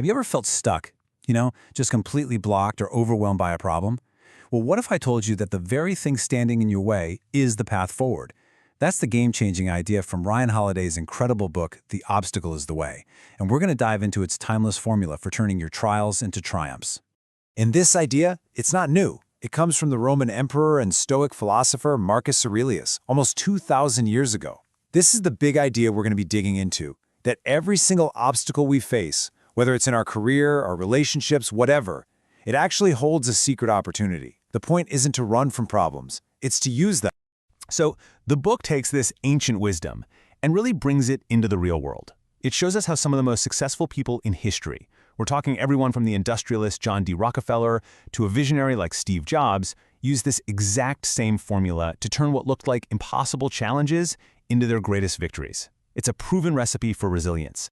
Have you ever felt stuck, just completely blocked or overwhelmed by a problem? Well, what if I told you that the very thing standing in your way is the path forward? That's the game-changing idea from Ryan Holiday's incredible book, The Obstacle is the Way, and we're going to dive into its timeless formula for turning your trials into triumphs. And this idea, it's not new. It comes from the Roman emperor and Stoic philosopher Marcus Aurelius, almost 2,000 years ago. This is the big idea we're going to be digging into, that every single obstacle we face, whether it's in our career, our relationships, whatever, it actually holds a secret opportunity. The point isn't to run from problems, it's to use them. So the book takes this ancient wisdom and really brings it into the real world. It shows us how some of the most successful people in history, we're talking everyone from the industrialist John D. Rockefeller to a visionary like Steve Jobs, used this exact same formula to turn what looked like impossible challenges into their greatest victories. It's a proven recipe for resilience.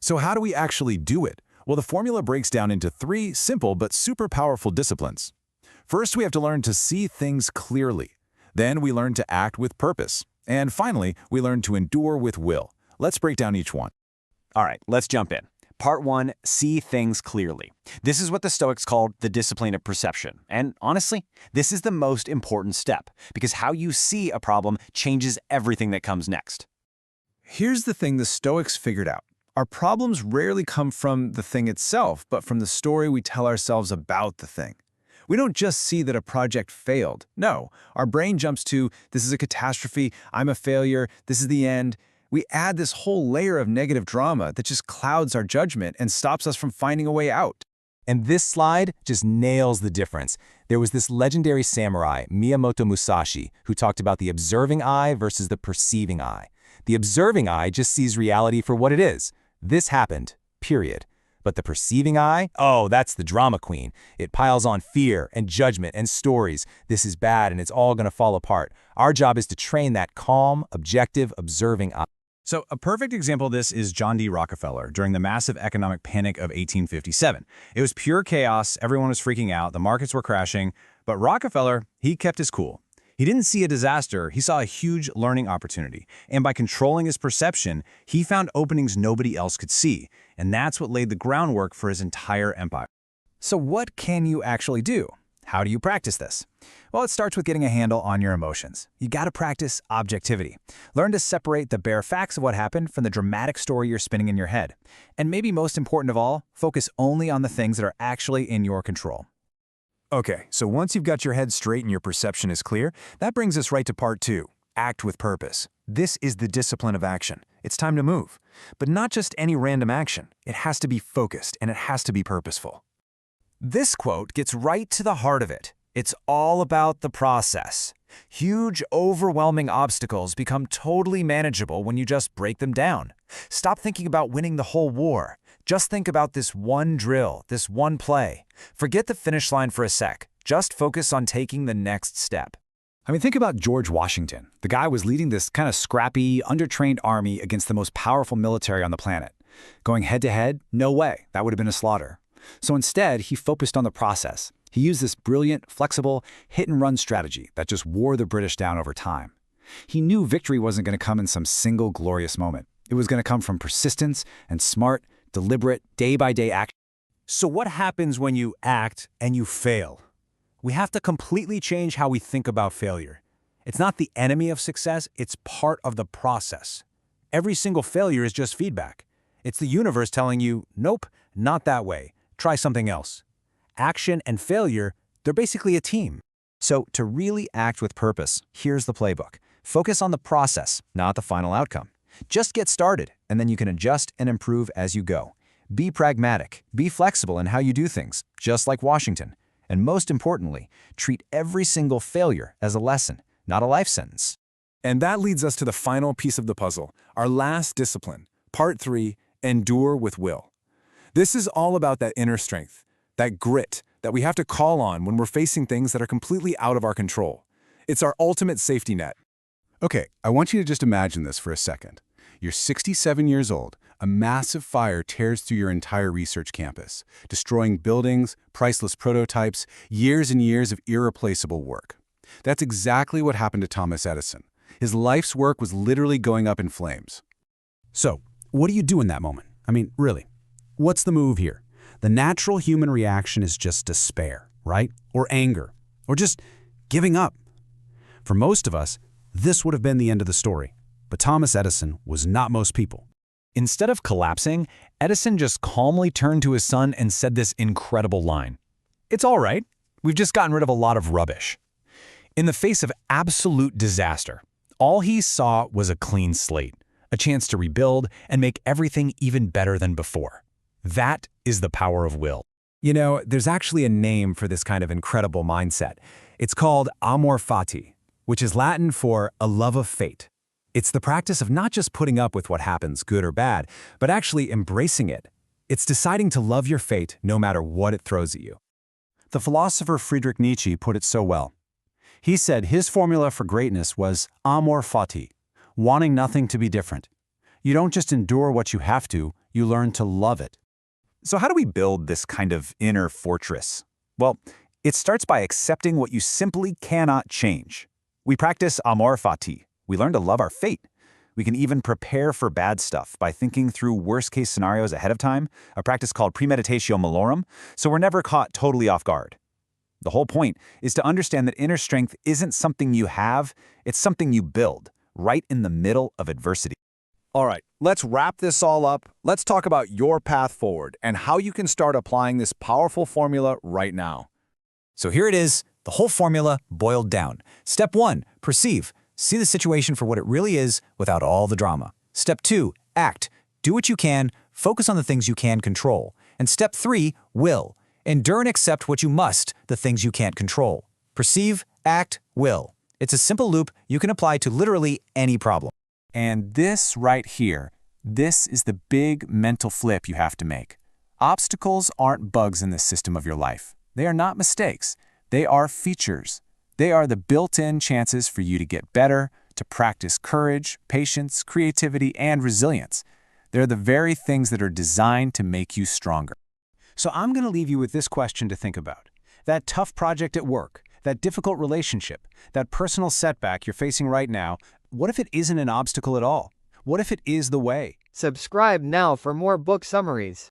So how do we actually do it? Well, the formula breaks down into 3 simple but super powerful disciplines. First, we have to learn to see things clearly. Then we learn to act with purpose. And finally, we learn to endure with will. Let's break down each one. All right, let's jump in. Part 1, see things clearly. This is what the Stoics called the discipline of perception. And honestly, this is the most important step, because how you see a problem changes everything that comes next. Here's the thing the Stoics figured out. Our problems rarely come from the thing itself, but from the story we tell ourselves about the thing. We don't just see that a project failed. No, our brain jumps to, this is a catastrophe, I'm a failure, this is the end. We add this whole layer of negative drama that just clouds our judgment and stops us from finding a way out. And this slide just nails the difference. There was this legendary samurai, Miyamoto Musashi, who talked about the observing eye versus the perceiving eye. The observing eye just sees reality for what it is. This happened, period. But the perceiving eye, oh, that's the drama queen. It piles on fear and judgment and stories. This is bad and it's all going to fall apart. Our job is to train that calm, objective, observing eye. So a perfect example of this is John D. Rockefeller during the massive economic panic of 1857. It was pure chaos, everyone was freaking out, the markets were crashing, but Rockefeller, he kept his cool. He didn't see a disaster, he saw a huge learning opportunity. And by controlling his perception, he found openings nobody else could see. And that's what laid the groundwork for his entire empire. So what can you actually do? How do you practice this? Well, it starts with getting a handle on your emotions. You gotta practice objectivity. Learn to separate the bare facts of what happened from the dramatic story you're spinning in your head. And maybe most important of all, focus only on the things that are actually in your control. Okay, so once you've got your head straight and your perception is clear, that brings us right to part 2, act with purpose. This is the discipline of action. It's time to move. But not just any random action. It has to be focused and it has to be purposeful. This quote gets right to the heart of it. It's all about the process. Huge, overwhelming obstacles become totally manageable when you just break them down. Stop thinking about winning the whole war. Just think about this one drill, this one play. Forget the finish line for a sec. Just focus on taking the next step. I mean, think about George Washington. The guy was leading this kind of scrappy, undertrained army against the most powerful military on the planet. Going head-to-head? No way. That would have been a slaughter. So instead, he focused on the process. He used this brilliant, flexible, hit-and-run strategy that just wore the British down over time. He knew victory wasn't going to come in some single glorious moment. It was going to come from persistence and smart, deliberate, day-by-day action. So what happens when you act and you fail? We have to completely change how we think about failure. It's not the enemy of success, it's part of the process. Every single failure is just feedback. It's the universe telling you, nope, not that way. Try something else. Action and failure, they're basically a team. So to really act with purpose, here's the playbook. Focus on the process, not the final outcome. Just get started, and then you can adjust and improve as you go. Be pragmatic, be flexible in how you do things, just like Washington. And most importantly, treat every single failure as a lesson, not a life sentence. And that leads us to the final piece of the puzzle, our last discipline, part 3, endure with will. This is all about that inner strength, that grit that we have to call on when we're facing things that are completely out of our control. It's our ultimate safety net. Okay, I want you to just imagine this for a second. You're 67 years old. A massive fire tears through your entire research campus, destroying buildings, priceless prototypes, years and years of irreplaceable work. That's exactly what happened to Thomas Edison. His life's work was literally going up in flames. So, what do you do in that moment? I mean, really? What's the move here? The natural human reaction is just despair, right? Or anger, or just giving up. For most of us, this would have been the end of the story. But Thomas Edison was not most people. Instead of collapsing, Edison just calmly turned to his son and said this incredible line. "It's all right. We've just gotten rid of a lot of rubbish." In the face of absolute disaster, all he saw was a clean slate, a chance to rebuild and make everything even better than before. That is the power of will. You know, there's actually a name for this kind of incredible mindset. It's called amor fati, which is Latin for a love of fate. It's the practice of not just putting up with what happens, good or bad, but actually embracing it. It's deciding to love your fate no matter what it throws at you. The philosopher Friedrich Nietzsche put it so well. He said his formula for greatness was amor fati, wanting nothing to be different. You don't just endure what you have to, you learn to love it. So how do we build this kind of inner fortress? Well, it starts by accepting what you simply cannot change. We practice amor fati. We learn to love our fate. We can even prepare for bad stuff by thinking through worst-case scenarios ahead of time, a practice called premeditatio malorum, so we're never caught totally off guard. The whole point is to understand that inner strength isn't something you have, it's something you build, right in the middle of adversity. All right, let's wrap this all up. Let's talk about your path forward and how you can start applying this powerful formula right now. So here it is, the whole formula boiled down. Step 1, perceive. See the situation for what it really is without all the drama. Step 2, act. Do what you can, focus on the things you can control. And step 3, will. Endure and accept what you must, the things you can't control. Perceive, act, will. It's a simple loop you can apply to literally any problem. And this right here, this is the big mental flip you have to make. Obstacles aren't bugs in the system of your life. They are not mistakes. They are features. They are the built-in chances for you to get better, to practice courage, patience, creativity, and resilience. They're the very things that are designed to make you stronger. So I'm going to leave you with this question to think about. That tough project at work, that difficult relationship, that personal setback you're facing right now, what if it isn't an obstacle at all? What if it is the way? Subscribe now for more book summaries.